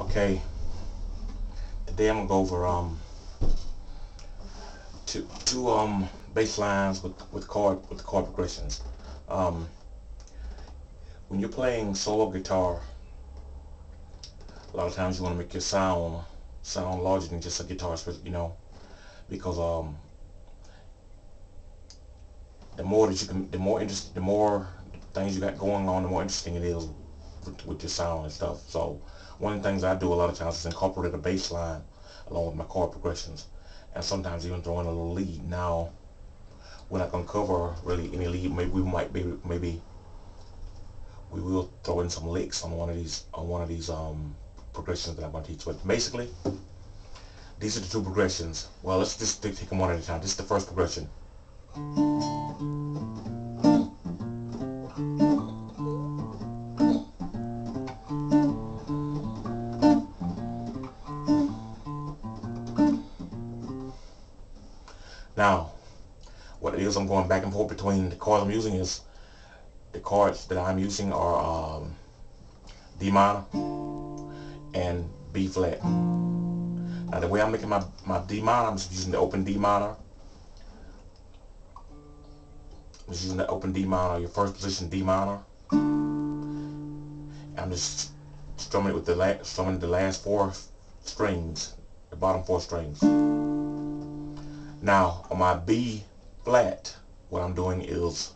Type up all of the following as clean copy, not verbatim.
Okay, today I'm gonna go over two bass lines with chord progressions. Um, when you're playing solo guitar, a lot of times you want to make your sound larger than just a guitar, because the more things you got going on, the more interesting it is with your sound and stuff. So one of the things I do a lot of times is incorporate a bass line along with my chord progressions, and sometimes even throw in a little lead. Now, we're not gonna cover really any lead. Maybe we will throw in some licks on one of these progressions that I'm gonna teach. But basically, these are the two progressions. Well, let's just take them one at a time. This is the first progression. Now, what it is, I'm going back and forth between the chords I'm using. Is the chords that I'm using are D minor and B flat. Now the way I'm making my D minor, I'm just using the open D minor. I'm just using the open D minor, your first position D minor. I'm just strumming it with the last four strings, the bottom four strings. Now on my B flat, what I'm doing is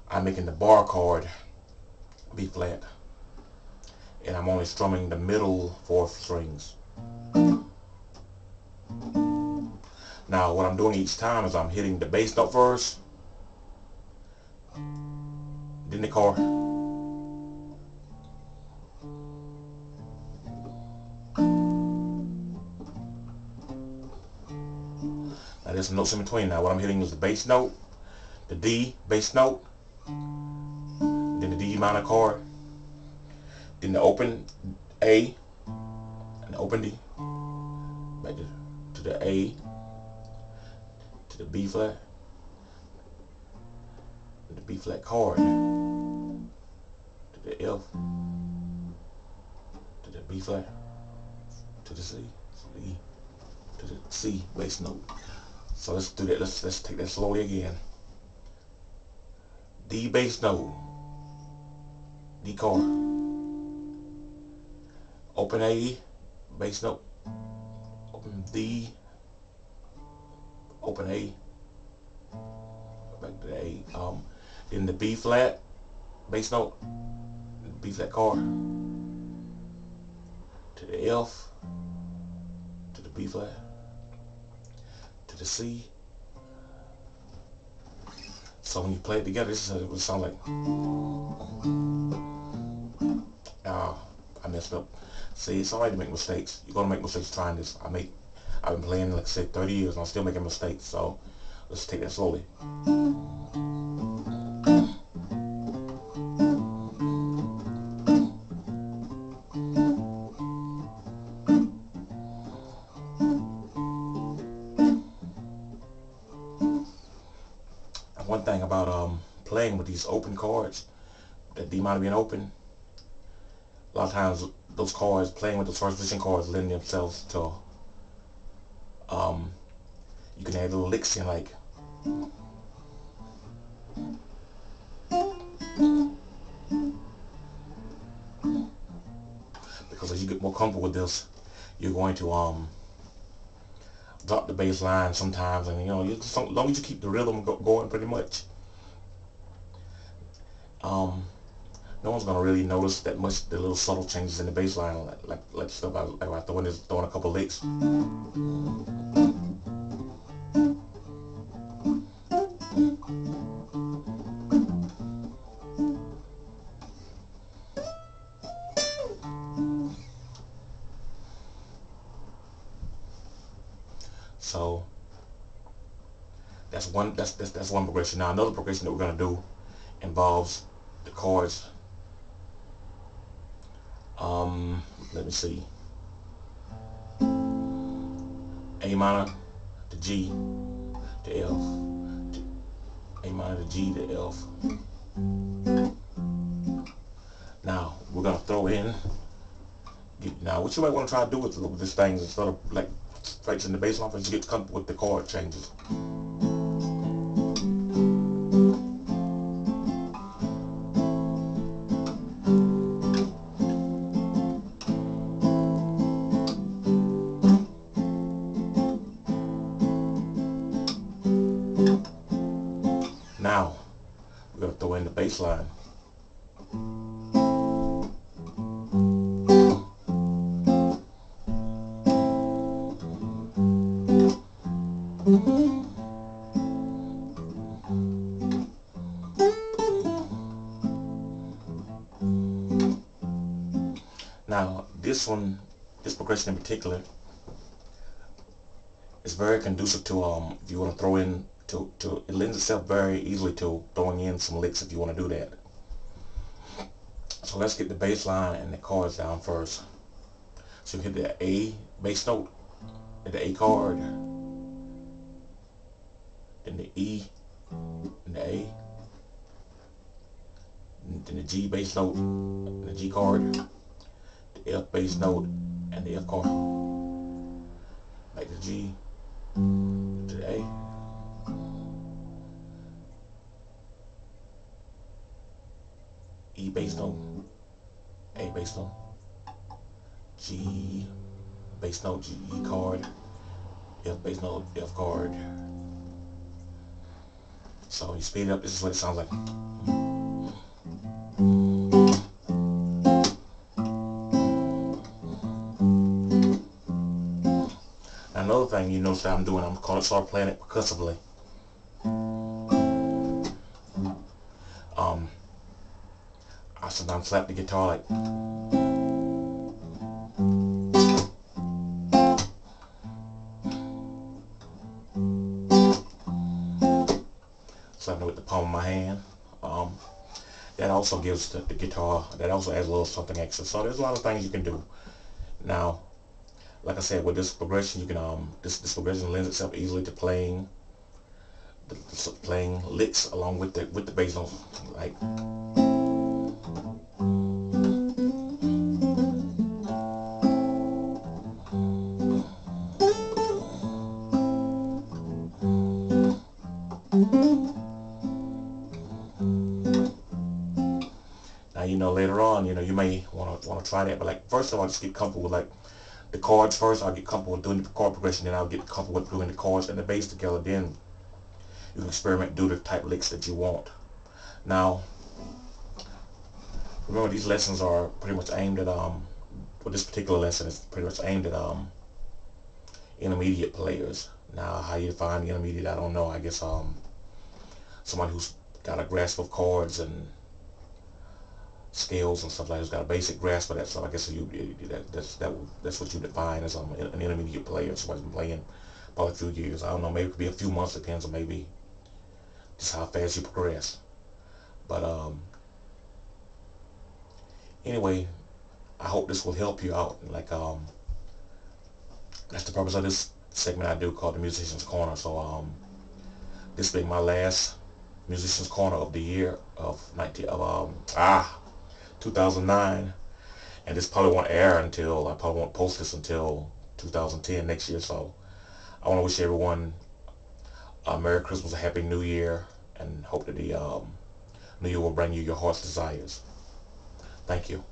I'm making the bar chord B flat, and I'm only strumming the middle four strings. Now what I'm doing each time is I'm hitting the bass note first, then the chord, now there's some notes in between. Now what I'm hitting is the bass note, the D bass note, then the D minor chord, then the open A and the open D, back to the A, to the B flat, the B flat chord, to the F, to the B flat, to the C, to the C bass note. So let's do that. Let's take that slowly again. D bass note, D chord, open A bass note, open D, open A, back to the A, then the B flat bass note, B flat chord, to the F, to the B flat, to the C. So when you play it together, this is what it would sound like. I messed up. See, it's alright to make mistakes. You're gonna make mistakes trying this. I've been playing, like I said, 30 years, and I'm still making mistakes. So let's take that slowly. One thing about playing with these open chords, that D minor being open, a lot of times those chords, playing with those first position chords, lend themselves to you can add little licks in, like because as you get more comfortable with this, you're going to drop the bass line sometimes, and as long as you keep the rhythm going, pretty much, no one's gonna really notice that much, the little subtle changes in the bass line, like stuff I throwing a couple licks. So that's one progression. Now another progression that we're gonna do involves the chords. Let me see. A minor to G to F, A minor to G to F. Now we're gonna throw in Now, what you might want to try to do with this thing, instead of like practicing the bass line, is get comfortable with the chord changes. Now, we're going to throw in the bass line. Now, this progression in particular, is very conducive to if you want to throw in it lends itself very easily to throwing in some licks if you want to do that. So let's get the bass line and the chords down first. So you hit the A bass note, the A chord, then the E, and the A, and then the G bass note, and the G chord, the F bass note, and the F chord. Back to G, to the A, E bass note, A bass note, G bass note, G chord, F bass note, F chord. So you speed it up, this is what it sounds like. Now another thing you notice that I'm doing, I'm going to start playing it percussively. I sometimes slap the guitar like, slapping it with the palm of my hand. That also gives the guitar, that also adds a little something extra. So there's a lot of things you can do. Now, like I said, with this progression, you can this progression lends itself easily to playing licks along with the bass note, like. Now, later on, you may want to try that, but like first of all, just get comfortable with like the chords first. I'll get comfortable with doing the chord progression, then I'll get comfortable with doing the chords and the bass together. Then you can experiment, do the type of licks that you want. Now, remember, these lessons are pretty much aimed at well, this particular lesson is pretty much aimed at intermediate players. Now, how you define the intermediate, I don't know. I guess someone who's got a grasp of chords and scales and stuff like that, who's got a basic grasp of that stuff. I guess that's what you define as an intermediate player. Someone's been playing probably a few years. I don't know, maybe it could be a few months, depends on maybe just how fast you progress. But anyway, I hope this will help you out. Like that's the purpose of this segment I do called the Musician's Corner. So this being my last Musician's Corner of the year of 2009, and this probably won't air until, I probably won't post this until 2010, next year. So I want to wish everyone a Merry Christmas, a Happy New Year, and hope that the New Year will bring you your heart's desires. Thank you.